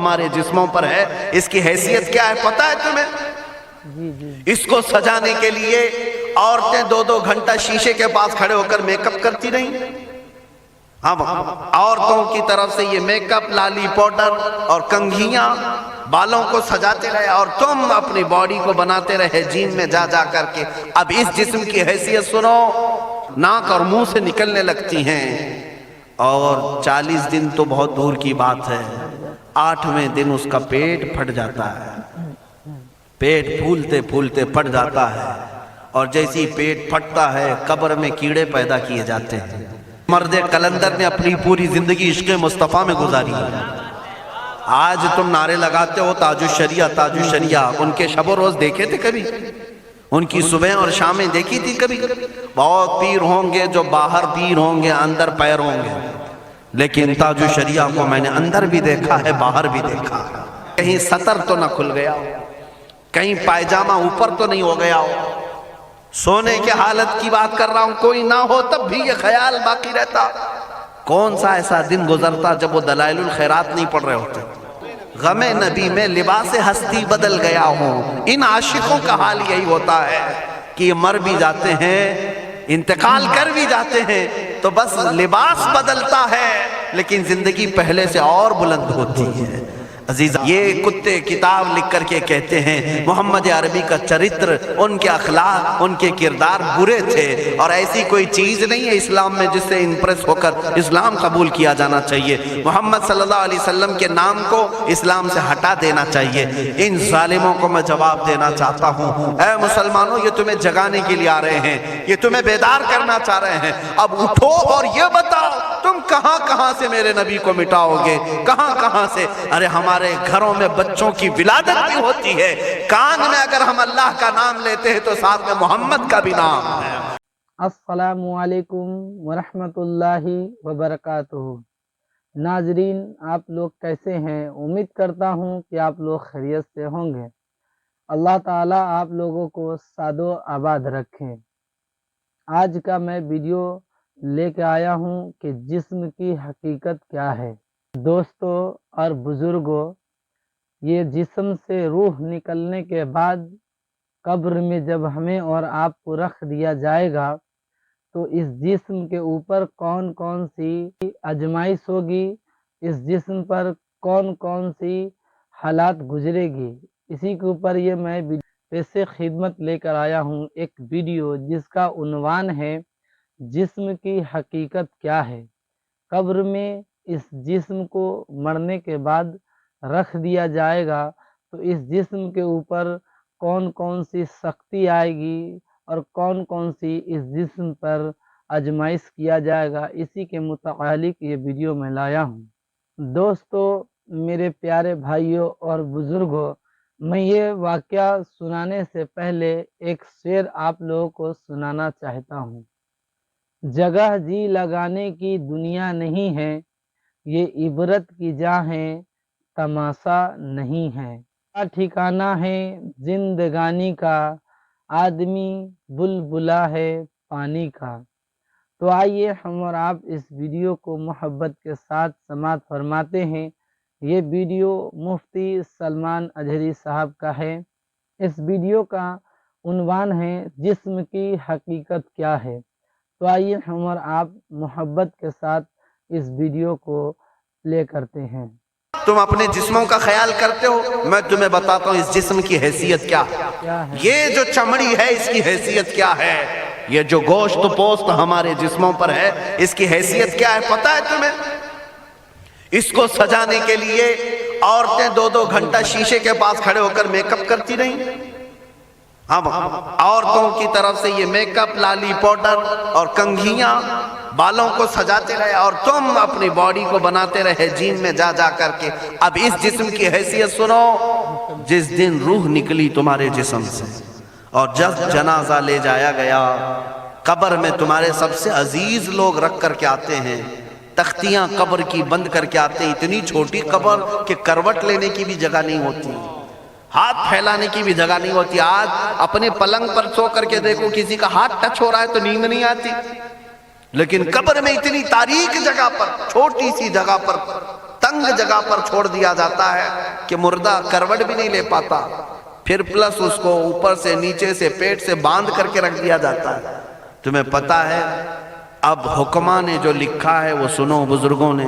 ہمارے جسموں پر ہے، اس کی حیثیت کیا ہے پتہ ہے تمہیں؟ اس کو سجانے کے لیے عورتیں 2-2 گھنٹہ شیشے کے پاس کھڑے ہو کر میک اپ کرتی رہیں۔ اب عورتوں کی طرف سے یہ میک اپ، لالی پاؤڈر اور کنگھیاں بالوں کو سجاتے رہے، اور تم اپنی باڈی کو بناتے رہے جیم میں جا جا کر کے۔ اب اس جسم کی حیثیت سنو، ناک اور منہ سے نکلنے لگتی ہیں، اور 40 دن تو بہت دور کی بات ہے، 8ویں دن اس کا پیٹ پھٹ جاتا ہے، پیٹ پھولتے پھولتے پھٹ جاتا ہے، اور جیسی پیٹ پھٹتا ہے قبر میں کیڑے پیدا کیے جاتے ہیں۔ مرد کلندر نے اپنی پوری زندگی عشق مصطفیٰ میں گزاری ہے۔ آج تم نعرے لگاتے ہو تاج الشریعہ تاج الشریعہ، ان کے شب و روز دیکھے تھے کبھی؟ ان کی صبح اور شامیں دیکھی تھی کبھی؟ بہت پیر ہوں گے جو باہر پیر ہوں گے اندر پیر ہوں گے، لیکن تاج الشریعہ کو میں نے اندر بھی دیکھا ہے باہر بھی دیکھا ہے۔ کہیں سطر تو نہ کھل گیا ہو، کہیں پائجامہ اوپر تو نہیں ہو گیا ہو۔ سونے کے حالت کی بات کر رہا ہوں، کوئی نہ ہو تب بھی یہ خیال باقی رہتا۔ کون سا ایسا دن گزرتا جب وہ دلائل الخیرات نہیں پڑھ رہے ہوتے؟ غم نبی میں لباس ہستی بدل گیا ہوں۔ ان عاشقوں کا حال یہی ہوتا ہے کہ یہ مر بھی جاتے ہیں، انتقال کر بھی جاتے ہیں، تو بس لباس بدلتا ہے لیکن زندگی پہلے سے اور بلند ہوتی ہے۔ عزیز، یہ کتے کتاب لکھ کر کے کہتے ہیں محمد عربی کا چرتر، ان کے اخلاق، ان کے کردار برے تھے، اور ایسی کوئی چیز نہیں ہے اسلام میں جس سے امپریس ہو کر اسلام قبول کیا جانا چاہیے۔ محمد صلی اللہ علیہ وسلم کے نام کو اسلام سے ہٹا دینا چاہیے۔ ان ظالموں کو میں جواب دینا چاہتا ہوں، اے مسلمانوں، یہ تمہیں جگانے کے لیے آ رہے ہیں، یہ تمہیں بیدار کرنا چاہ رہے ہیں۔ اب اٹھو اور یہ بتاؤ تم کہاں کہاں سے میرے نبی کو مٹاؤ گے، کہاں کہاں سے؟ ارے ہمارے گھروں میں بچوں کی ولادت بھی ہوتی ہے، کان میں اگر ہم اللہ کا نام لیتے ہیں تو ساتھ میں محمد کا بھی نام ہے۔ السلام علیکم ورحمۃ اللہ وبرکاتہ۔ ناظرین، آپ لوگ کیسے ہیں؟ امید کرتا ہوں کہ آپ لوگ خیریت سے ہوں گے۔ اللہ تعالیٰ آپ لوگوں کو سعد و آباد رکھیں۔ آج کا میں ویڈیو لے کے آیا ہوں کہ جسم کی حقیقت کیا ہے۔ دوستوں اور بزرگوں، یہ جسم سے روح نکلنے کے بعد قبر میں جب ہمیں اور آپ کو رکھ دیا جائے گا تو اس جسم کے اوپر کون کون سی آزمائش ہوگی، اس جسم پر کون کون سی حالات گزرے گی، اسی کے اوپر یہ میں پیش خدمت لے کر آیا ہوں ایک ویڈیو جس کا عنوان ہے جسم کی حقیقت کیا ہے۔ قبر میں اس جسم کو مرنے کے بعد رکھ دیا جائے گا تو اس جسم کے اوپر کون کون سی سختی آئے گی اور کون کون سی اس جسم پر آزمائش کیا جائے گا، اسی کے متعلق یہ ویڈیو میں لایا ہوں۔ دوستو، میرے پیارے بھائیوں اور بزرگوں، میں یہ واقعہ سنانے سے پہلے ایک شعر آپ لوگوں کو سنانا چاہتا ہوں۔ جگہ جی لگانے کی دنیا نہیں ہے، یہ عبرت کی جا ہے، تماشا نہیں ہے۔ کیا ٹھکانہ ہے زندگانی کا، آدمی بلبلا ہے پانی کا۔ تو آئیے ہم اور آپ اس ویڈیو کو محبت کے ساتھ سماعت فرماتے ہیں۔ یہ ویڈیو مفتی سلمان اجہری صاحب کا ہے۔ اس ویڈیو کا عنوان ہے جسم کی حقیقت کیا ہے۔ تو آئیے ہم اور آپ محبت کے ساتھ اس ویڈیو کو پلے کرتے ہیں۔ تم اپنے جسموں کا خیال کرتے ہو، میں تمہیں بتاتا ہوں اس جسم کی حیثیت کیا ہے۔ یہ جو چمڑی ہے اس کی حیثیت کیا ہے، یہ جو گوشت پوست ہمارے جسموں پر ہے اس کی حیثیت کیا ہے پتہ ہے تمہیں؟ اس کو سجانے کے لیے عورتیں 2-2 گھنٹہ شیشے کے پاس کھڑے ہو کر میک اپ کرتی رہیں۔ اب عورتوں کی طرف سے یہ میک اپ، لالی پاؤڈر اور کنگھیاں بالوں کو سجاتے رہے، اور تم اپنی باڈی کو بناتے رہے جیم میں جا جا کر کے۔ اب اس جسم کی حیثیت سنو، جس دن روح نکلی تمہارے جسم سے اور جب جنازہ لے جایا گیا، قبر میں تمہارے سب سے عزیز لوگ رکھ کر کے آتے ہیں، تختیاں قبر کی بند کر کے آتے ہیں، اتنی چھوٹی قبر کہ کروٹ لینے کی بھی جگہ نہیں ہوتی، ہاتھ پھیلانے کی بھی جگہ نہیں ہوتی۔ آج اپنے پلنگ پر سو کر کے دیکھو، کسی کا ہاتھ ٹچ ہو رہا ہے تو نیند نہیں آتی، لیکن قبر میں اتنی تاریک جگہ پر، چھوٹی سی جگہ پر تنگ جگہ پر چھوڑ دیا جاتا ہے کہ مردہ کروٹ بھی نہیں لے پاتا، پھر پلس اس کو اوپر سے نیچے سے پیٹ سے باندھ کر کے رکھ دیا جاتا ہے۔ تمہیں پتا ہے اب حکماں نے جو لکھا ہے وہ سنو بزرگوں نے،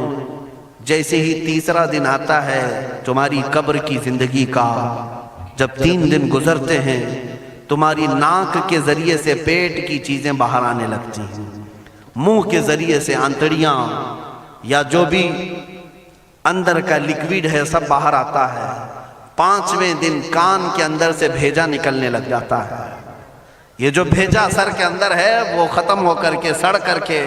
جیسے ہی تیسرا دن آتا ہے تمہاری قبر کی زندگی کا، جب 3 دن گزرتے ہیں تمہاری ناک کے ذریعے سے پیٹ کی چیزیں باہر آنے لگتی ہیں، منہ کے ذریعے سے آنتڑیاں یا جو بھی اندر کا لیکویڈ ہے سب باہر آتا ہے۔ 5ویں دن کان کے اندر سے بھیجا نکلنے لگ جاتا ہے۔ یہ جو بھیجا سر کے اندر ہے وہ ختم ہو کر کے سڑ کر کے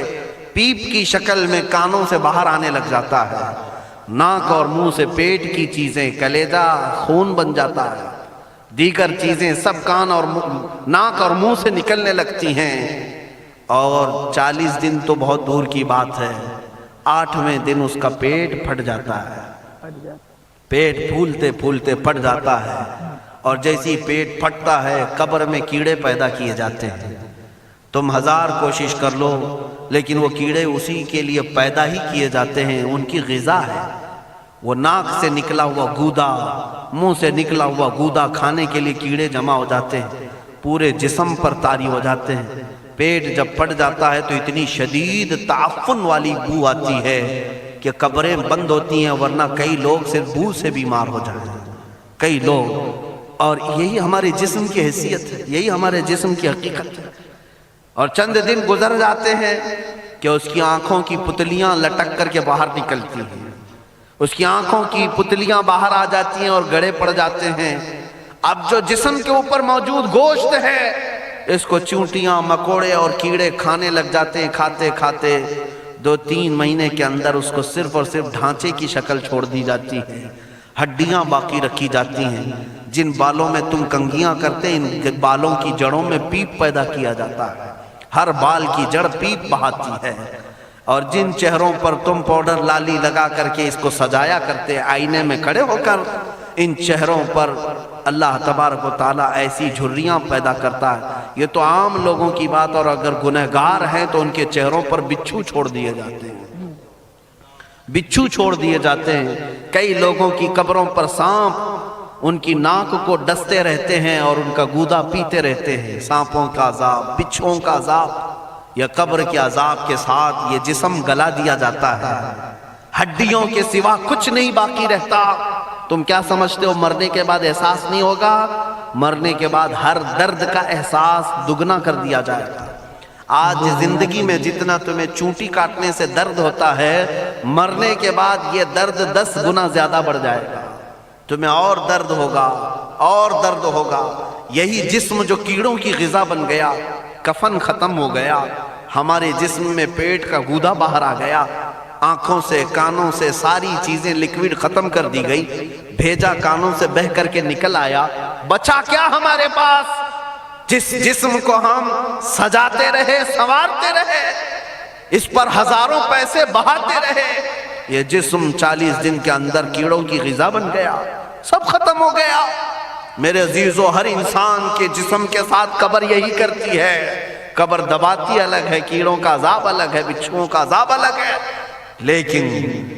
پیپ کی شکل میں کانوں سے باہر آنے لگ جاتا ہے۔ ناک اور منہ سے پیٹ کی چیزیں، کلیجہ، خون بن جاتا ہے، دیگر چیزیں سب کان اور ناک اور منہ سے نکلنے لگتی ہیں، اور 40 دن تو بہت دور کی بات ہے، 8ویں دن اس کا پیٹ پھٹ جاتا ہے، پیٹ پھولتے پھولتے پھٹ جاتا ہے، اور جیسی پیٹ پھٹتا ہے قبر میں کیڑے پیدا کیے جاتے ہیں۔ تم 1000 کوشش کر لو لیکن وہ کیڑے اسی کے لیے پیدا ہی کیے جاتے ہیں، ان کی غذا ہے۔ وہ ناک سے نکلا ہوا گودا، منہ سے نکلا ہوا گودا کھانے کے لیے کیڑے جمع ہو جاتے ہیں، پورے جسم پر طاری ہو جاتے ہیں۔ پیٹ جب پھٹ جاتا ہے تو اتنی شدید تعفن والی بو آتی ہے کہ قبریں بند ہوتی ہیں، ورنہ کئی لوگ صرف بو سے بیمار ہو جاتے ہیں، کئی لوگ۔ اور یہی ہمارے جسم کی حیثیت ہے، یہی ہمارے جسم کی حقیقت ہے۔ اور چند دن گزر جاتے ہیں کہ اس کی آنکھوں کی پتلیاں لٹک کر کے باہر نکلتی ہیں، اس کی آنکھوں کی پتلیاں باہر آ جاتی ہیں اور گڑے پڑ جاتے ہیں۔ اب جو جسم کے اوپر موجود گوشت ہے اس کو چونٹیاں، مکوڑے اور کیڑے کھانے لگ جاتے ہیں، کھاتے کھاتے 2-3 مہینے کے اندر اس کو صرف اور صرف ڈھانچے کی شکل چھوڑ دی جاتی ہے، ہڈیاں باقی رکھی جاتی ہیں۔ جن بالوں میں تم کنگھیاں کرتے ہیں ان بالوں کی جڑوں میں پیپ پیدا کیا جاتا ہے، ہر بال کی جڑ پیپ بہاتی ہے۔ اور جن چہروں پر تم پاؤڈر لالی لگا کر کے اس کو سجایا کرتے آئینے میں کھڑے ہو کر، ان چہروں پر اللہ تبارک و تعالیٰ ایسی جھریاں پیدا کرتا ہے۔ یہ تو عام لوگوں کی بات، اور اگر گنہگار ہیں تو ان کے چہروں پر بچھو چھوڑ دیے جاتے ہیں، بچھو چھوڑ دیے جاتے ہیں۔ کئی لوگوں کی قبروں پر سانپ ان کی ناک کو ڈستے رہتے ہیں اور ان کا گودا پیتے رہتے ہیں۔ سانپوں کا عذاب، بچھوؤں کا عذاب، یا قبر کے عذاب کے ساتھ یہ جسم گلا دیا جاتا ہے، ہڈیوں کے سوا کچھ نہیں باقی رہتا۔ تم کیا سمجھتے ہو مرنے کے بعد احساس نہیں ہوگا؟ مرنے کے بعد ہر درد کا احساس دگنا کر دیا جائے گا۔ آج زندگی میں جتنا تمہیں چونٹی کاٹنے سے درد ہوتا ہے، مرنے کے بعد یہ درد 10 گنا زیادہ بڑھ جائے گا، تمہیں اور درد ہوگا، اور درد ہوگا۔ یہی جسم جو کیڑوں کی غذا بن گیا، کفن ختم ہو گیا، ہمارے جسم میں پیٹ کا گودا باہر آ گیا، آنکھوں سے کانوں سے ساری چیزیں لیکویڈ ختم کر دی گئی، بھیجا کانوں سے بہہ کر کے نکل آیا، بچا کیا ہمارے پاس؟ جس جسم کو ہم سجاتے رہے، سنوارتے رہے، اس پر ہزاروں پیسے بہاتے رہے، یہ جسم 40 دن کے اندر کیڑوں کی غذا بن گیا، سب ختم ہو گیا۔ میرے عزیزو، ہر انسان کے جسم کے ساتھ قبر یہی کرتی ہے، قبر دباتی الگ ہے، کیڑوں کا عذاب الگ ہے، بچھوؤں کا عذاب الگ ہے، لیکن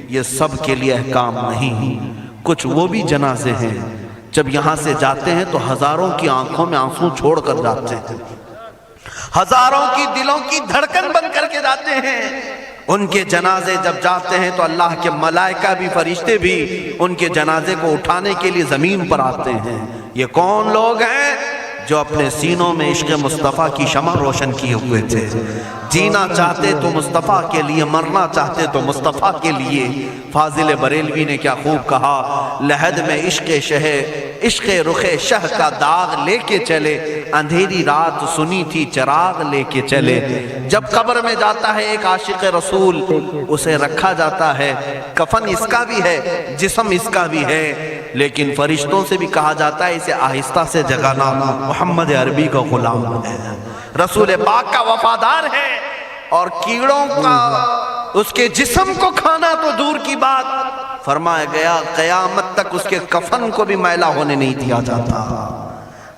یہ سب کے لیے احکام نہیں۔ کچھ وہ بھی جنازے ہیں جب یہاں سے جاتے ہیں تو ہزاروں کی آنکھوں میں آنسو چھوڑ کر جاتے ہیں، ہزاروں کی دلوں کی دھڑکن بن کر کے جاتے ہیں۔ ان کے جنازے جب جاتے ہیں تو اللہ کے ملائکہ بھی، فرشتے بھی ان کے جنازے کو اٹھانے کے لیے زمین پر آتے ہیں۔ یہ کون لوگ ہیں؟ جو اپنے سینوں میں عشق مصطفیٰ کی شمع روشن کیے ہوئے تھے، جینا چاہتے تو مصطفیٰ کے لیے، مرنا چاہتے تو مصطفیٰ کے لیے۔ فاضل بریلوی نے کیا خوب کہا، لحد میں عشق شہ، عشق رخ شہ کا داغ لے کے چلے، اندھیری رات سنی تھی چراغ لے کے چلے۔ جب قبر میں جاتا ہے ایک عاشق رسول، اسے رکھا جاتا ہے، کفن اس کا بھی ہے، جسم اس کا بھی ہے، لیکن فرشتوں سے بھی کہا جاتا ہے اسے آہستہ سے جگانا، محمد عربی کا غلام ہے، رسول پاک کا وفادار ہے۔ اور کیڑوں کا اس کے جسم کو کھانا تو دور کی بات، فرمایا گیا قیامت تک اس کے کفن کو بھی میلا ہونے نہیں دیا جاتا۔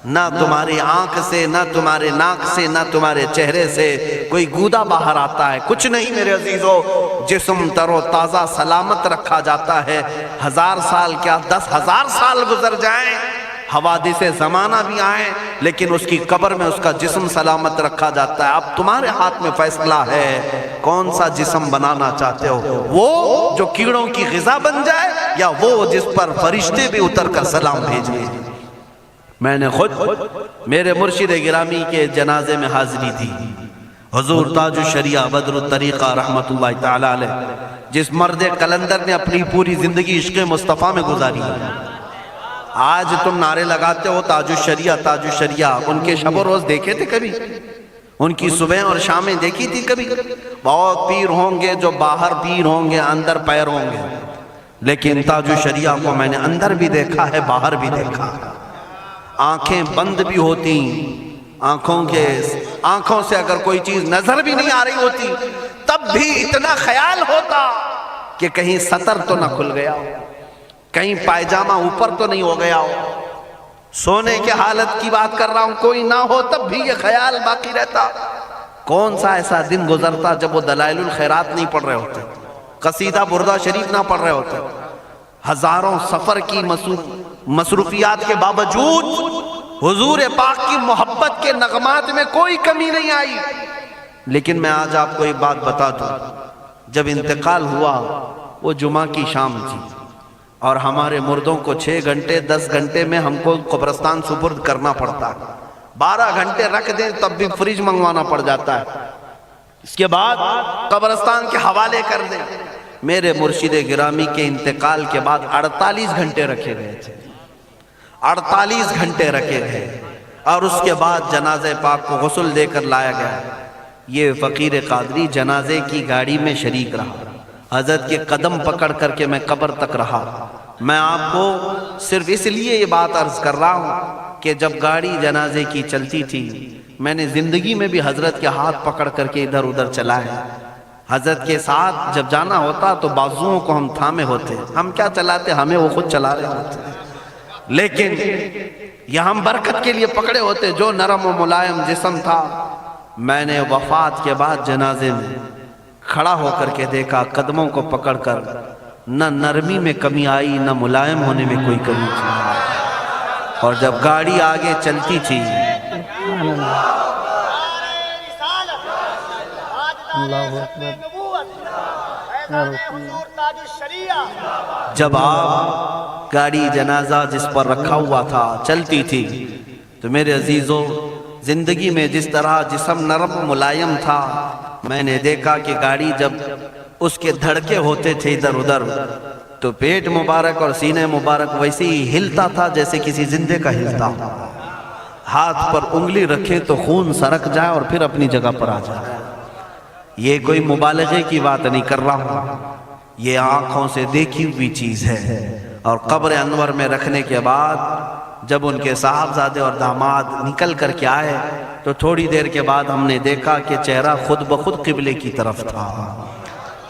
نہ تمہاری آنکھ سے، نہ تمہارے ناک سے، نہ تمہارے چہرے سے کوئی گودا باہر آتا ہے، کچھ نہیں میرے عزیزو۔ جسم تر و تازہ سلامت رکھا جاتا ہے، 1000 سال کیا 10,000 سال گزر جائیں، حوادث زمانہ بھی آئیں، لیکن اس کی قبر میں اس کا جسم سلامت رکھا جاتا ہے۔ اب تمہارے ہاتھ میں فیصلہ ہے کون سا جسم بنانا چاہتے ہو، وہ جو کیڑوں کی غذا بن جائے، یا وہ جس پر فرشتے بھی اتر کر سلام بھیجیں۔ میں نے خود میرے مرشد گرامی کے جنازے میں حاضری تھی، حضور تاج الشریعہ بدر الطریقہ رحمت اللہ تعالی علیہ، جس مرد قلندر نے اپنی پوری زندگی عشق مصطفیٰ میں گزاری ہے۔ آج تم نعرے لگاتے ہو تاج الشریعہ تاج الشریعہ، ان کے شب و روز دیکھے تھے کبھی؟ ان کی صبح اور شامیں دیکھی تھی کبھی؟ بہت پیر ہوں گے جو باہر پیر ہوں گے، اندر پیر ہوں گے، لیکن تاج الشریعہ کو میں نے اندر بھی دیکھا ہے، باہر بھی دیکھا ہے۔ آنکھیں بند بھی ہوتی، آنکھوں سے اگر کوئی چیز نظر بھی نہیں آ رہی ہوتی، تب بھی اتنا خیال ہوتا کہ کہیں سطر تو نہ کھل گیا ہو، کہیں پائجامہ اوپر تو نہیں ہو گیا ہو۔ سونے کے حالت کی بات کر رہا ہوں، کوئی نہ ہو تب بھی یہ خیال باقی رہتا۔ کون سا ایسا دن گزرتا جب وہ دلائل الخیرات نہیں پڑھ رہے ہوتے، قصیدہ بردہ شریف نہ پڑھ رہے ہوتے، ہزاروں سفر کی مصروفیات کے باوجود حضور پاک کی محبت کے نغمات میں کوئی کمی نہیں آئی۔ لیکن میں آج آپ کو ایک بات بتا دوں، جب انتقال ہوا وہ جمعہ کی شام تھی، اور ہمارے مردوں کو 6 گھنٹے 10 گھنٹے میں ہم کو قبرستان سپرد کرنا پڑتا ہے، 12 گھنٹے رکھ دیں تب بھی فریج منگوانا پڑ جاتا ہے، اس کے بعد قبرستان کے حوالے کر دیں۔ میرے مرشد گرامی کے انتقال کے بعد 48 گھنٹے رکھے گئے تھے، 48 گھنٹے رکھے گئے، اور اس کے بعد جنازہ پاک کو غسل دے کر لایا گیا۔ یہ فقیر قادری جنازے کی گاڑی میں شریک رہا، حضرت کے قدم پکڑ کر کے میں قبر تک رہا۔ میں آپ کو صرف اس لیے یہ بات عرض کر رہا ہوں کہ جب گاڑی جنازے کی چلتی تھی، میں نے زندگی میں بھی حضرت کے ہاتھ پکڑ کر کے ادھر ادھر چلائے۔ حضرت کے ساتھ جب جانا ہوتا تو بازوؤں کو ہم تھامے ہوتے، ہم کیا چلاتے، ہمیں وہ خود چلا رہے ہوتے، لیکن یہ ہم برکت کے لیے پکڑے ہوتے۔ جو نرم و ملائم جسم تھا، میں نے وفات کے بعد جنازے میں کھڑا ہو کر کے دیکھا، قدموں کو پکڑ کر، نہ نرمی میں کمی آئی، نہ ملائم ہونے میں کوئی کمی تھی۔ اور جب گاڑی آگے چلتی تھی، جب آپ گاڑی جنازہ جس پر رکھا ہوا تھا چلتی تھی، تو میرے عزیزو زندگی میں جس طرح جسم نرم ملائم تھا، میں نے دیکھا کہ گاڑی جب اس کے دھڑکے ہوتے تھے ادھر ادھر، تو پیٹ مبارک اور سینے مبارک ویسے ہی ہلتا تھا جیسے کسی زندے کا ہلتا ہو۔ ہاتھ پر انگلی رکھیں تو خون سرک جائے اور پھر اپنی جگہ پر آ جائے۔ یہ کوئی مبالغے کی بات نہیں کر رہا ہوں، یہ آنکھوں سے دیکھی ہوئی چیز ہے۔ اور قبر انور میں رکھنے کے بعد جب ان کے صاحبزادے اور داماد نکل کر کے آئے، تو تھوڑی دیر کے بعد ہم نے دیکھا کہ چہرہ خود بخود قبلے کی طرف تھا۔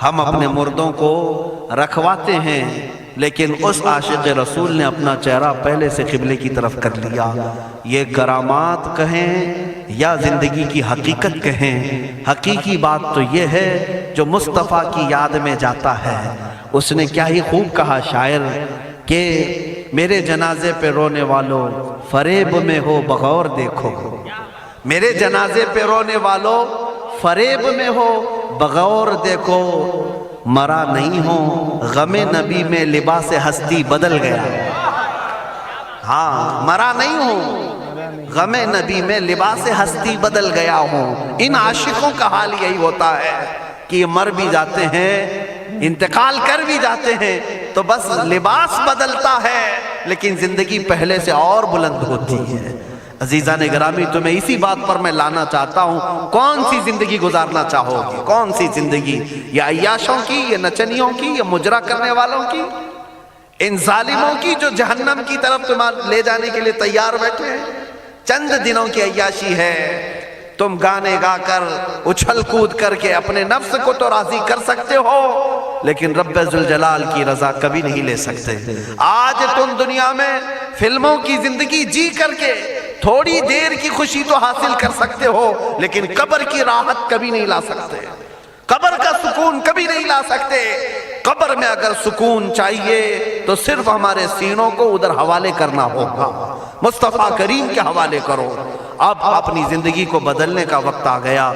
ہم اپنے مردوں کو رکھواتے ہیں، لیکن اس عاشق رسول نے اپنا چہرہ پہلے سے قبلے کی طرف کر لیا۔ یہ کرامات کہیں یا زندگی کی حقیقت کہیں، حقیقی بات تو یہ ہے جو مصطفیٰ کی یاد میں جاتا ہے۔ اس نے کیا ہی خوب کہا شاعر کہ میرے جنازے پہ رونے والوں فریب میں ہو بغور دیکھو، میرے جنازے پہ رونے والوں فریب میں ہو بغور دیکھو، مرا نہیں ہوں غم نبی میں لباس ہستی بدل گیا۔ ہاں، مرا نہیں ہوں غم نبی میں لباس ہستی بدل گیا ہوں۔ ان عاشقوں کا حال یہی ہوتا ہے کہ یہ مر بھی جاتے ہیں، انتقال کر بھی جاتے ہیں، تو بس لباس بدلتا ہے، لیکن زندگی پہلے سے اور بلند ہوتی ہے۔ عزیزان گرامی، تمہیں اسی بات پر میں لانا چاہتا ہوں، کون سی زندگی گزارنا چاہو گی؟ کون سی زندگی؟ یہ عیاشوں کی، یہ نچنیوں کی، یہ مجرا کرنے والوں کی، ان ظالموں کی جو جہنم کی طرف تمہیں لے جانے کے لیے تیار بیٹھے ہیں؟ چند دنوں کی عیاشی ہے، تم گانے گا کر اچھل کود کر کے اپنے نفس کو تو راضی کر سکتے ہو، لیکن رب ذوالجلال کی رضا کبھی نہیں لے سکتے۔ آج تم دنیا میں فلموں کی زندگی جی کر کے تھوڑی دیر کی خوشی تو حاصل کر سکتے ہو، لیکن قبر کی راحت کبھی نہیں لا سکتے، قبر کا سکون کبھی نہیں لا سکتے۔ قبر میں اگر سکون چاہیے تو صرف ہمارے سینوں کو ادھر حوالے کرنا ہوگا، مصطفیٰ کریم کے حوالے کرو۔ اب اپنی زندگی کو بدلنے کا وقت آ گیا۔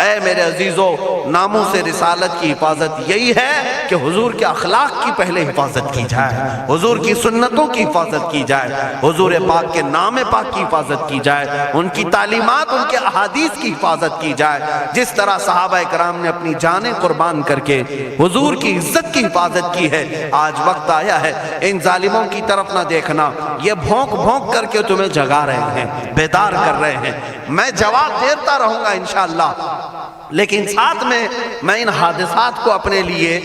اے میرے عزیزو، ناموس رسالت کی حفاظت یہی ہے کہ حضور کے اخلاق کی پہلے حفاظت کی جائے، حضور کی سنتوں کی حفاظت کی جائے، حضور پاک کے نام پاک کی حفاظت کی جائے، ان کی تعلیمات، ان کے احادیث کی حفاظت کی جائے۔ جس طرح صحابہ کرام نے اپنی جانیں قربان کر کے حضور کی عزت کی حفاظت کی ہے، آج وقت آیا ہے ان ظالموں کی طرف نہ دیکھنا، یہ بھونک بھونک کر کے تمہیں جگا رہے ہیں، بیدار کر رہے ہیں۔ میں جواب دیتا رہوں گا انشاءاللہ، لیکن ساتھ میں ان حادثات کو اپنے لیے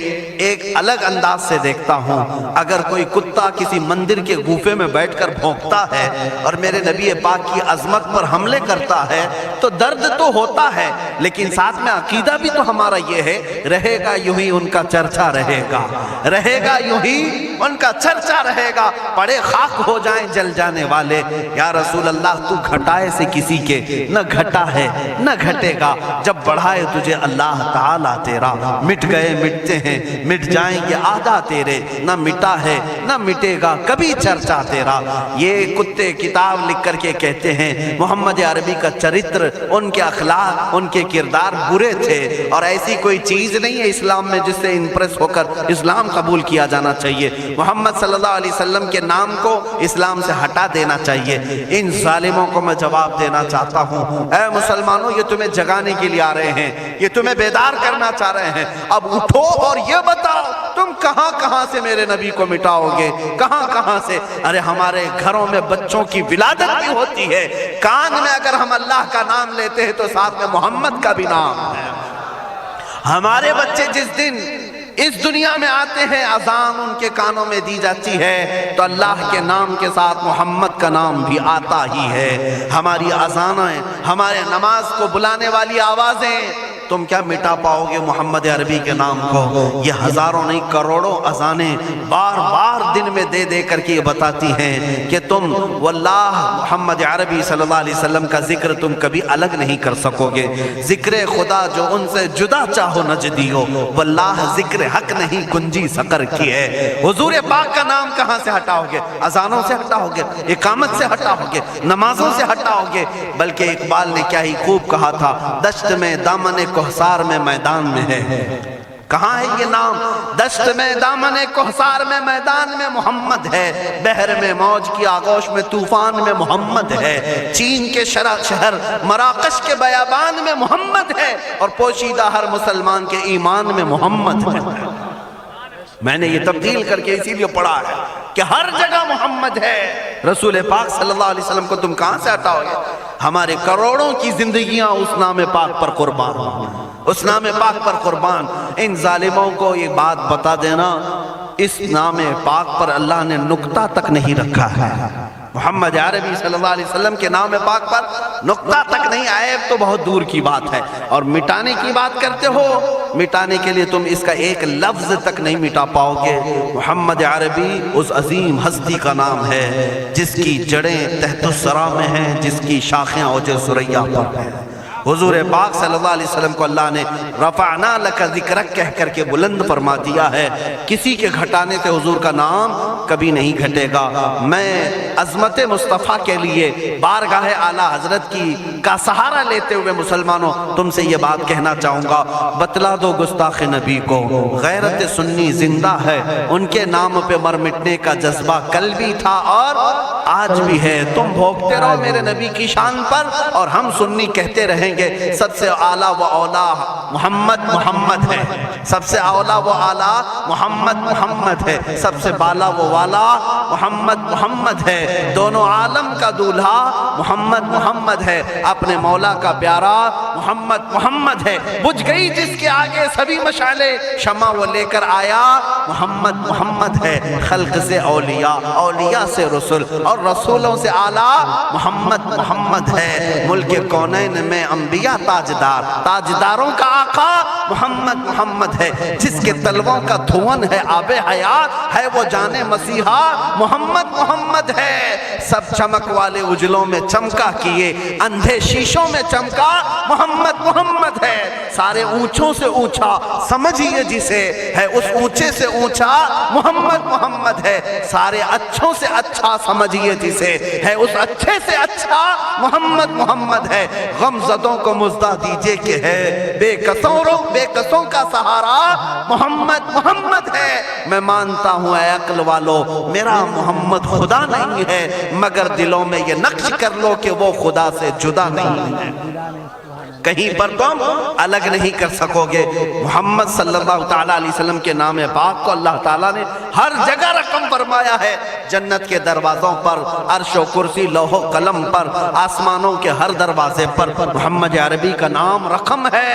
ایک الگ انداز سے دیکھتا ہوں۔ اگر کوئی کتا کسی مندر کے گوفے میں بیٹھ کر بھونکتا ہے اور میرے نبی پاک کی عظمت پر حملے کرتا ہے تو درد تو ہوتا ہے، لیکن ساتھ میں عقیدہ بھی تو ہمارا یہ ہے، رہے گا یوں ہی ان کا چرچا رہے گا، رہے گا یوں ہی ان کا چرچا رہے گا، پڑے خاک ہو جائیں جل جانے والے۔ یا رسول اللہ، تو گھٹائے سے کسی کے نہ گھٹا ہے نہ گھٹے گا، جب بڑھائے تجھے اللہ تعالیٰ تیرا، مٹ گئے مٹتے ہیں مٹ جائیں گے آدھا تیرے، نہ مٹا ہے نہ مٹے گا کبھی چرچا تیرا۔ یہ کتے کتاب لکھ کر کے کہتے ہیں محمد عربی کا چرتر، ان کے اخلاق، ان کے کردار برے تھے، اور ایسی کوئی چیز نہیں ہے اسلام میں جس سے امپریس ہو کر اسلام قبول کیا جانا چاہیے۔ محمد صلی اللہ علیہ وسلم کے نام کو اسلام سے ہٹا دینا چاہیے۔ ان ظالموں کو میں جواب دینا چاہتا ہوں، اے مسلمانوں، یہ تمہیں جگانے کے لیے آ رہے ہیں، یہ تمہیں بیدار کرنا چاہ رہے ہیں۔ اب اٹھو اور یہ بتاؤ تم کہاں کہاں سے میرے نبی کو مٹاؤ گے، کہاں کہاں سے؟ ارے ہمارے گھروں میں بچوں کی ولادت بھی ہوتی ہے، کان میں اگر ہم اللہ کا نام لیتے ہیں تو ساتھ میں محمد کا بھی نام ہے۔ ہمارے بچے جس دن اس دنیا میں آتے ہیں، اذان ان کے کانوں میں دی جاتی ہے تو اللہ کے نام کے ساتھ محمد کا نام بھی آتا ہی ہے۔ ہماری اذانیں، ہمارے نماز کو بلانے والی آوازیں، تم کیا مٹا پاؤ گے محمد عربی کے نام کو؟ یہ ہزاروں نہیں کروڑوں اذانیں بار بار دن میں دے دے کر کے یہ بتاتی ہیں کہ تم واللہ محمد عربی صلی اللہ علیہ وسلم کا ذکر تم کبھی الگ نہیں کر سکو گے۔ ذکر خدا جو ان سے جدا چاہو نجدیو، واللہ ذکر حق نہیں گنجی سقر کی ہے۔ حضور پاک کا نام کہاں سے ہٹاؤ گے؟ اذانوں سے ہٹاؤ گے، اقامت سے ہٹاؤ گے، نمازوں سے ہٹاؤ گے؟ بلکہ اقبال نے کیا ہی خوب کہا تھا، دشت میں دامن کوہسار میں میدان میں ہے۔ کہاں ہے یہ نام؟ دشت میں دامن کوہسار میں میدان میں محمد ہے، بحر میں موج کی آغوش میں طوفان میں محمد ہے، چین کے شہر مراکش کے بیابان میں محمد ہے، اور پوشیدہ ہر مسلمان کے ایمان میں محمد ہے۔ میں نے یہ تبدیل کر کے اسی لیے پڑھا ہے کہ ہر جگہ محمد ہے۔ رسول پاک صلی اللہ علیہ وسلم کو تم کہاں سے ہٹاؤ گے؟ ہمارے کروڑوں کی زندگیاں اس نام پاک پر قربان، اس نام پاک پر قربان۔ ان ظالموں کو یہ بات بتا دینا، اس نام پاک پر اللہ نے نقطہ تک نہیں رکھا ہے۔ محمد عربی صلی اللہ علیہ وسلم کے نام پاک پر نقطہ تک نہیں، عیب تو بہت دور کی بات ہے۔ اور مٹانے کی بات کرتے ہو، مٹانے کے لیے تم اس کا ایک لفظ تک نہیں مٹا پاؤ گے۔ محمد عربی اس عظیم ہستی کا نام ہے جس کی جڑیں تحت الثری میں ہیں، جس کی شاخیں اوج ثریا پر ہیں۔ حضور پاک صلی اللہ علیہ وسلم کو اللہ نے رفعنا لک ذکرک کہہ کر کے بلند فرما دیا ہے۔ کسی کے گھٹانے سے حضور کا نام کبھی نہیں گھٹے گا۔ میں عظمت مصطفیٰ کے لیے بارگاہ اعلیٰ حضرت کی کا سہارا لیتے ہوئے مسلمانوں تم سے یہ بات کہنا چاہوں گا، بتلا دو گستاخ نبی کو غیرت سنی زندہ ہے، ان کے نام پہ مر مٹنے کا جذبہ کل بھی تھا اور آج بھی ہے۔ تم بھوکتے رہو میرے نبی کی شان پر اور ہم سنی کہتے رہیں گے سب سے اعلیٰ و اولیٰ محمد ہے، سب سے اعلیٰ و اعلیٰ محمد ہے، سب سے بالا و والا محمد ہے، دونوں عالم کا دولہا محمد ہے، اپنے مولا کا پیارا محمد ہے۔ بجھ گئی جس کے آگے سبھی مشعلے، شمع وہ لے کر آیا محمد ہے۔ خلق سے اولیاء، اولیاء سے رسول، اور رسولوں سے اعلیٰ محمد ہے۔ ملک کونین میں انبیاء تاجدار، تاجداروں کا آقا آقا محمد محمد ہے، جس کے تلووں کا دھون ہے آب حیات ہے، وہ جان مسیحا محمد محمد ہے۔ سب چمک والے اجلوں میں چمکا کیے، اندھے شیشوں میں چمکا محمد محمد ہے۔ سارے اونچوں سے اونچا سمجھیے جسے ہے، اس اونچے سے اونچا محمد محمد ہے۔ سارے اچھوں سے اچھا سمجھیے جسے ہے، اس اچھے سے اچھا محمد محمد ہے۔ غم زدوں کو مزدہ دیجئے کہ ہے، بے کسوں کا سہارا محمد محمد ہے۔ میں مانتا ہوں اے عقل والو، میرا محمد خدا نہیں ہے، مگر دلوں میں یہ نقش کر لو کہ وہ خدا سے جدا نہیں ہے، کہیں پر تم الگ نہیں کر سکو گے۔ محمد صلی اللہ تعالیٰ علیہ وسلم کے نام پاک کو اللہ تعالیٰ نے ہر جگہ رقم فرمایا ہے، جنت کے دروازوں پر، عرش و کرسی لوح و قلم پر، آسمانوں کے ہر دروازے پر محمد عربی کا نام رقم ہے۔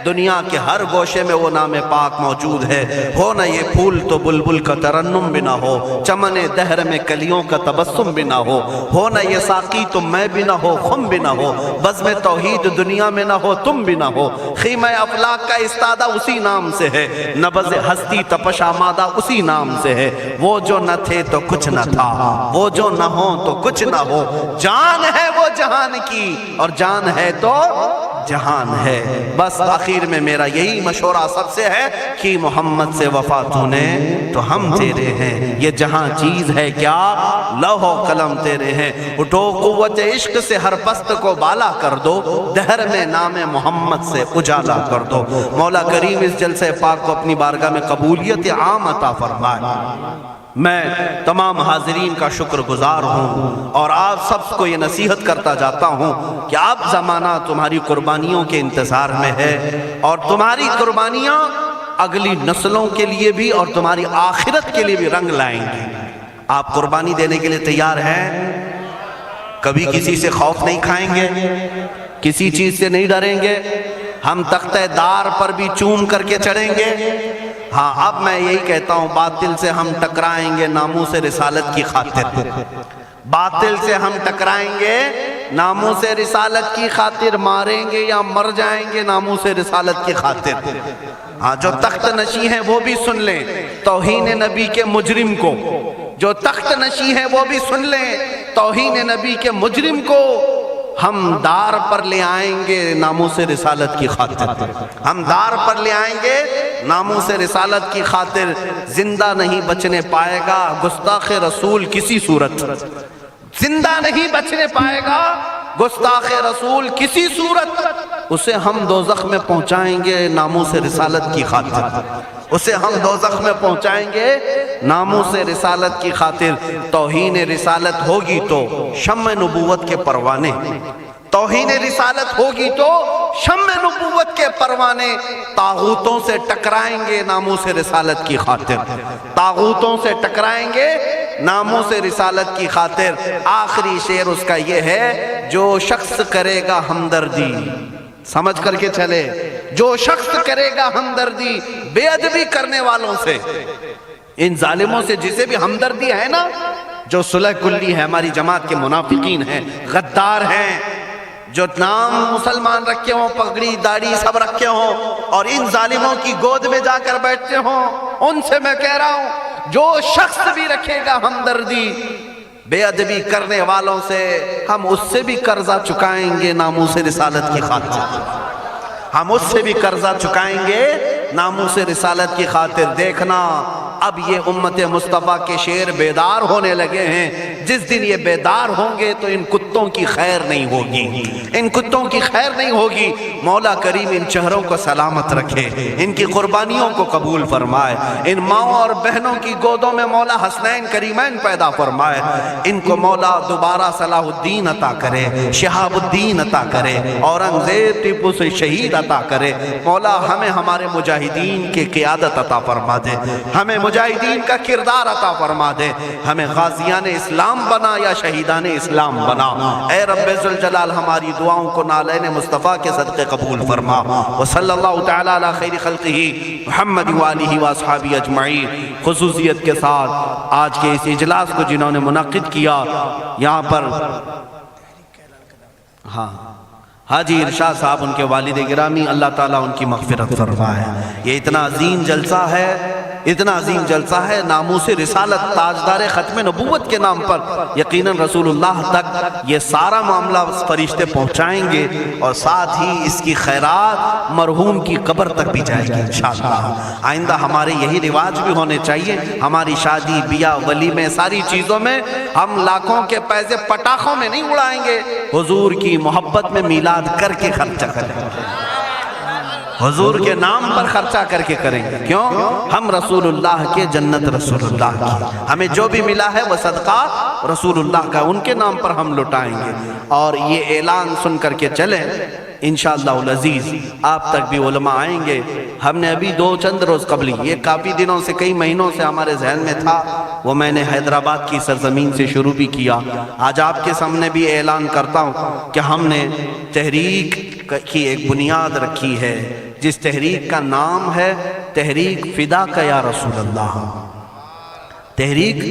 دنیا کے ہر گوشے میں وہ نام پاک موجود ہے۔ ہو نہ یہ پھول تو بلبل کا ترنم بھی نہ ہو، چمن دہر میں کلیوں کا تبسم بھی نہ ہو نہ یہ ساقی تو میں بھی نہ ہو، خم بھی نہ ہو، بزم توحید دنیا میں نہ ہو، تم بھی نہ ہو، خیمہ افلاک کا استادہ اسی نام سے ہے، نبض ہستی تپش آمادہ اسی نام سے ہے۔ وہ جو نہ تھے تو کچھ نہ تھا، وہ جو نہ ہو تو کچھ نہ ہو، جان ہے وہ جہان کی اور جان ہے تو جہان ہے۔ بس آخر میں میرا یہی مشورہ سب سے ہے کہ محمد سے وفا تو نے تو ہم تیرے ہیں، یہ جہاں چیز ہے کیا لوح و قلم تیرے ہیں۔ اٹھو قوت عشق سے ہر پست کو بالا کر دو، دہر میں نام محمد سے اجالا کر دو۔ مولا کریم اس جلسہ پاک کو اپنی بارگاہ میں قبولیت عام عطا فرمائے۔ میں تمام حاضرین کا شکر گزار ہوں اور آپ سب کو یہ نصیحت کرتا جاتا ہوں کہ اب زمانہ تمہاری قربانیوں کے انتظار میں ہے، اور تمہاری قربانیاں اگلی نسلوں کے لیے بھی اور تمہاری آخرت کے لیے بھی رنگ لائیں گی۔ آپ قربانی دینے کے لیے تیار ہیں؟ کبھی کسی سے خوف نہیں کھائیں گے، کسی چیز سے نہیں ڈریں گے، ہم تختہ دار پر بھی چوم کر کے چڑھیں گے۔ ہاں اب میں یہی کہتا ہوں، باطل سے ہم ٹکرائیں گے ناموس رسالت کی خاطر، باطل سے ہم ٹکرائیں گے ناموس رسالت کی خاطر، ماریں گے یا مر جائیں گے ناموس رسالت کی خاطر۔ ہاں جو تخت نشی ہیں وہ بھی سن لیں توہین نبی کے مجرم کو، جو تخت نشی ہیں وہ بھی سن لیں توہین نبی کے مجرم کو ہم دار پر لے آئیں گے ناموس رسالت کی خاطر، ہم دار پر لے آئیں گے ناموس رسالت کی خاطر۔ زندہ نہیں بچنے پائے گا گستاخ رسول کسی صورت، زندہ نہیں بچنے پائے گا گستاخ رسول کسی صورت، اسے ہم دوزخ میں پہنچائیں گے ناموس رسالت کی خاطر، اسے ہم دوزخ میں پہنچائیں گے ناموس رسالت کی خاطر۔ توہین رسالت ہوگی تو شمع نبوت کے پروانے، توہین رسالت ہوگی تو شمع نبوت کے پروانے طاغوتوں سے ٹکرائیں گے ناموس رسالت کی خاطر، طاغوتوں سے ٹکرائیں گے ناموس رسالت کی خاطر۔ آخری شعر اس کا یہ ہے، جو شخص کرے گا ہمدردی، سمجھ کر کے چلے، جو شخص کرے گا ہمدردی بے ادبی کرنے والوں سے، ان ظالموں سے جسے بھی ہمدردی ہے نا، جو صلح کلی ہے، ہماری جماعت کے منافقین ہیں، غدار ہیں، جو نام مسلمان رکھے ہوں، پگڑی داڑھی سب رکھے ہوں اور ان ظالموں کی گود میں جا کر بیٹھتے ہوں، ان سے میں کہہ رہا ہوں جو شخص بھی رکھے گا ہمدردی بے ادبی کرنے والوں سے، ہم اس سے بھی قرضہ چکائیں گے ناموس رسالت کی خاطر، ہم اس سے بھی قرضہ چکائیں گے ناموس رسالت کی خاطر۔ دیکھنا اب یہ امت مصطفیٰ کے شیر بیدار ہونے لگے ہیں، جس دن یہ بیدار ہوں گے تو ان کتوں کی خیر نہیں ہوگی، ان کتوں کی خیر نہیں ہوگی۔ مولا کریم ان چہروں کو سلامت رکھے، ان کی قربانیوں کو قبول فرمائے، ان ماؤں اور بہنوں کی گودوں میں مولا حسنین کریمین پیدا فرمائے، ان کو مولا دوبارہ صلاح الدین عطا کرے، شہاب الدین عطا کرے، اورنگزیب ٹیپو سے شہید عطا کرے۔ مولا ہمیں ہمارے مجاہدین کی قیادت عطا فرما دے، ہمیں مجاہدین کا کردار عطا فرما دے، ہمیں غازیان اسلام بنا یا شہیدان اسلام بنا۔ اے رب ذوالجلال ہماری دعاؤں کو نالین مصطفیٰ کے صدقے قبول فرما۔ وصلی اللہ تعالی علی خیر خلقہ محمد وآلہ واصحابہ اجمعین۔ خصوصیت کے ساتھ آج کے اس اجلاس کو جنہوں نے منعقد کیا، یہاں پر حاجی ارشاد صاحب ان کے والد گرامی، اللہ تعالیٰ ان کی مغفرت فرمائے۔ یہ اتنا عظیم جلسہ ہے، اتنا عظیم جلسہ ہے، ناموس رسالت تاجدار ختم نبوت کے نام پر یقیناً رسول اللہ تک یہ سارا معاملہ فرشتے پہنچائیں گے، اور ساتھ ہی اس کی خیرات مرحوم کی قبر تک بھی جائے گی انشاءاللہ۔ آئندہ ہمارے یہی رواج بھی ہونے چاہیے، ہماری شادی بیاہ ولیمے ساری چیزوں میں ہم لاکھوں کے پیسے پٹاخوں میں نہیں اڑائیں گے، حضور کی محبت میں میلاد کر کے خرچہ کریں گے، حضور کے نام پر خرچہ کر کے کریں گے۔ کیوں؟ ہم رسول اللہ کے، جنت رسول اللہ کی، ہمیں جو بھی ملا ہے وہ صدقہ رسول اللہ کا، ان کے نام پر ہم لٹائیں گے۔ اور یہ اعلان سن کر کے چلیں انشاءاللہ العزیز، آپ تک بھی علماء آئیں گے۔ ہم نے ابھی چند روز قبل، یہ کافی دنوں سے، کئی مہینوں سے ہمارے ذہن میں تھا، وہ میں نے حیدرآباد کی سرزمین سے شروع بھی کیا۔ آج آپ کے سامنے بھی اعلان کرتا ہوں کہ ہم نے تحریک کی ایک بنیاد رکھی ہے، جس تحریک کا نام ہے تحریک فدا کا یا رسول اللہ۔ تحریک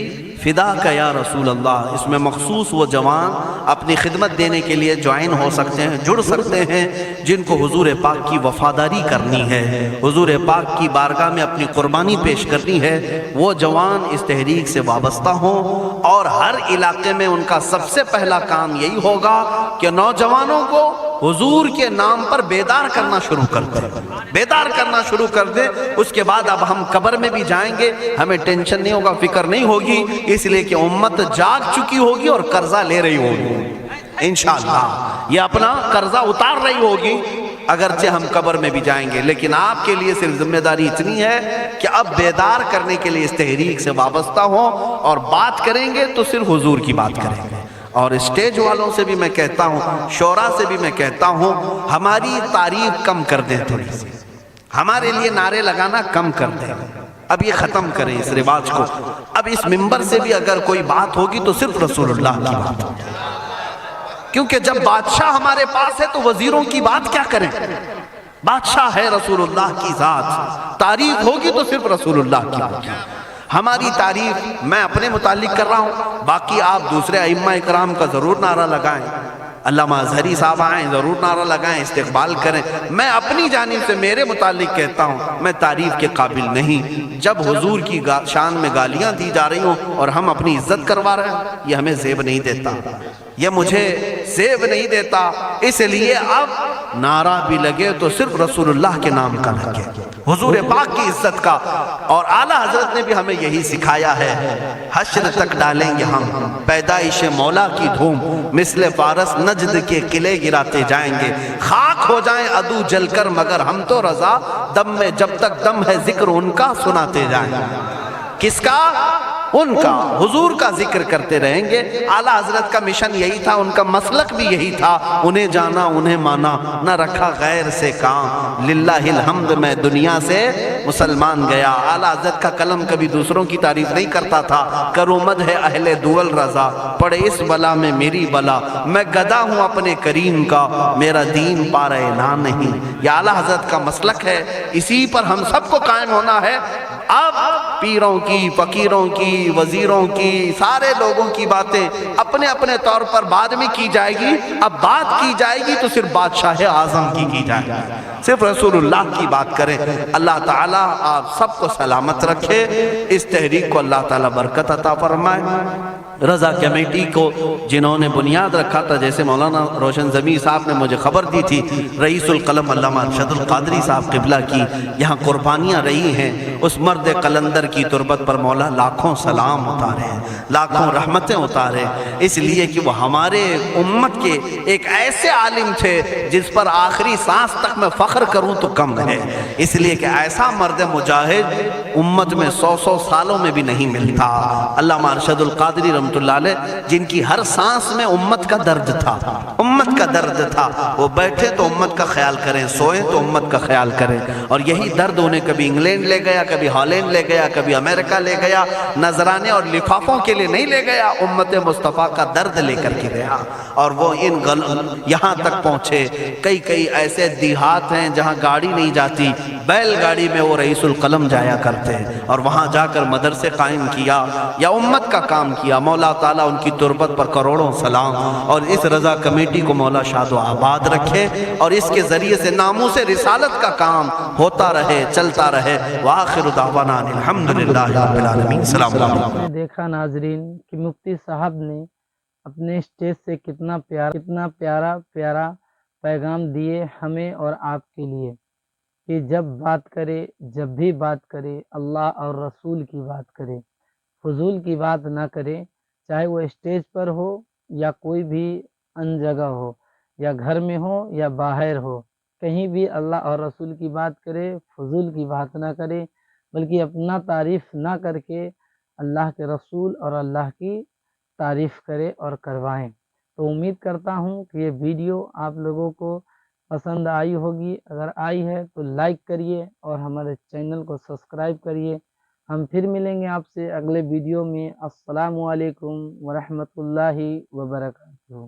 فدا کا یا رسول اللہ، اس میں مخصوص وہ جوان اپنی خدمت دینے کے لیے جوائن ہو سکتے ہیں، جڑ سکتے ہیں، جن کو حضور پاک کی وفاداری کرنی ہے، حضور پاک کی بارگاہ میں اپنی قربانی پیش کرنی ہے۔ وہ جوان اس تحریک سے وابستہ ہوں، اور ہر علاقے میں ان کا سب سے پہلا کام یہی ہوگا کہ نوجوانوں کو حضور کے نام پر بیدار کرنا شروع کر دیں، بیدار کرنا شروع کر دیں۔ اس کے بعد اب ہم قبر میں بھی جائیں گے، ہمیں ٹینشن نہیں ہوگا، فکر نہیں ہوگی، اس لیے کہ امت جاگ چکی ہوگی اور قرضہ لے رہی ہوگی انشاءاللہ، یہ اپنا قرضہ اتار رہی ہوگی، اگرچہ ہم قبر میں بھی جائیں گے۔ لیکن آپ کے لیے صرف ذمہ داری اتنی ہے کہ اب بیدار کرنے کے لیے اس تحریک سے وابستہ ہوں، اور بات کریں گے تو صرف حضور کی بات کریں گے۔ اور اسٹیج والوں سے بھی میں کہتا ہوں، شورا سے بھی میں کہتا ہوں، ہماری تعریف کم کر دیں، تھوڑی سی ہمارے لیے نعرے لگانا کم کر دیں، اب یہ ختم کریں اس رواج کو۔ اب اس منبر سے بھی اگر کوئی بات ہوگی تو صرف رسول اللہ کی بات ہوگی، کیونکہ جب بادشاہ ہمارے پاس ہے تو وزیروں کی بات کیا کریں؟ بادشاہ ہے رسول اللہ کی ذات، تعریف ہوگی تو صرف رسول اللہ کی ہوگی۔ ہماری تعریف میں اپنے متعلق کر رہا ہوں، باقی آپ دوسرے ائمہ اکرام کا ضرور نعرہ لگائیں، علامہ اظہری صاحب آئیں ضرور نعرہ لگائیں، استقبال کریں۔ میں اپنی جانب سے میرے متعلق کہتا ہوں، میں تعریف کے قابل نہیں۔ جب حضور کی شان میں گالیاں دی جا رہی ہوں اور ہم اپنی عزت کروا رہے ہیں، یہ ہمیں زیب نہیں دیتا، یہ مجھے زیب نہیں دیتا۔ اس لیے اب نعرہ بھی لگے تو صرف رسول اللہ کے نام کا لگے، حضور پاک کی عزت کا۔ اور اعلیٰ حضرت نے بھی ہمیں یہی سکھایا ہے، حشر تک ڈالیں گے ہم پیدائش مولا کی دھوم، مثل فارس نجد کے قلعے گراتے جائیں گے، خاک ہو جائیں عدو جل کر مگر ہم تو رضا، دم میں جب تک دم ہے ذکر ان کا سناتے جائیں گے۔ کس کا؟ ان کا، حضور کا ذکر کرتے رہیں گے۔ اعلیٰ حضرت کا مشن یہی تھا، ان کا مسلک بھی یہی تھا، انہیں جانا انہیں مانا، نہ رکھا غیر سے کام، للہ الحمد میں دنیا سے مسلمان گیا۔ اعلیٰ حضرت کا قلم کبھی دوسروں کی تعریف نہیں کرتا تھا، کرومد ہے اہل دول رضا، پڑے اس بلا میں میری بلا، میں گدا ہوں اپنے کریم کا، میرا دین پارہ نہ نہیں۔ یہ اعلیٰ حضرت کا مسلک ہے، اسی پر ہم سب کو قائم ہونا ہے۔ اب پیروں کی، فقیروں کی، وزیروں کی، سارے لوگوں کی باتیں اپنے اپنے طور پر بعد میں کی جائے گی، اب بات کی جائے گی تو صرف بادشاہ اعظم کی جائے گی، صرف رسول اللہ کی بات کریں۔ اللہ تعالیٰ آپ سب کو سلامت رکھے، اس تحریک کو اللہ تعالیٰ برکت عطا فرمائے۔ رضا کمیٹی کو جنہوں نے بنیاد رکھا تھا، جیسے مولانا روشن ضمیر صاحب نے مجھے خبر دی تھی، رئیس القلم علامہ ارشد القادری صاحب قبلہ کی یہاں قربانیاں رہی ہیں، اس مرد قلندر کی تربت پر مولا لاکھوں سلام اتارے ہیں، لاکھوں رحمتیں اتارے، اس لیے کہ وہ ہمارے امت کے ایک ایسے عالم تھے جس پر آخری سانس تک میں فخر کروں تو کم ہے، اس لیے کہ ایسا مرد مجاہد امت میں 100 سالوں میں بھی نہیں ملتا۔ علامہ ارشد القادری رحمۃ اللہ علیہ، جن کی ہر سانس میں امت کا درد تھا، امت کا درد تھا، وہ بیٹھے تو امت کا خیال کریں، سوئیں تو امت کا خیال کریں، اور یہی درد انہیں کبھی انگلینڈ لے گیا، کبھی ہالینڈ لے گیا، کبھی امریکہ لے گیا، نذرانے اور لفافوں کے لیے نہیں لے گیا، امت مصطفیٰ کا درد لے کر کے گیا، اور وہ یہاں تک پہنچے۔ کئی ایسے دیہات ہیں جہاں گاڑی نہیں جاتی، بیل گاڑی میں وہ رئیس القلم جایا کرتے، اور وہاں جا کر مدرسے قائم کیا یا امت کا کام کیا۔ مولا تعالیٰ ان کی تربت پر کروڑوں سلام، اور اس رضا کمیٹی کو مولا شاد و آباد رکھے، اور اس کے ذریعے سے ناموس رسالت کا کام ہوتا رہے، چلتا رہے۔ وآخر دعوانا الحمدللہ رب العالمین۔ السلام علیکم۔ آپ نے دیکھا ناظرین کہ مفتی صاحب نے اپنے اسٹیج سے کتنا پیارا پیغام دیے ہمیں اور آپ کے لیے، کہ جب بھی بات کرے اللہ اور رسول کی بات کرے، فضول کی بات نہ کرے، چاہے وہ اسٹیج پر ہو یا کوئی بھی ان جگہ ہو، یا گھر میں ہو یا باہر ہو، کہیں بھی اللہ اور رسول کی بات کرے، فضول کی بات نہ کرے، بلکہ اپنا تعریف نہ کر کے اللہ کے رسول اور اللہ کی تعریف کرے اور کروائیں۔ تو امید کرتا ہوں کہ یہ ویڈیو آپ لوگوں کو پسند آئی ہوگی، اگر آئی ہے تو لائک کریے اور ہمارے چینل کو سبسکرائب کریے۔ ہم پھر ملیں گے آپ سے اگلے ویڈیو میں۔ السلام علیکم ورحمۃ اللہ وبرکاتہ۔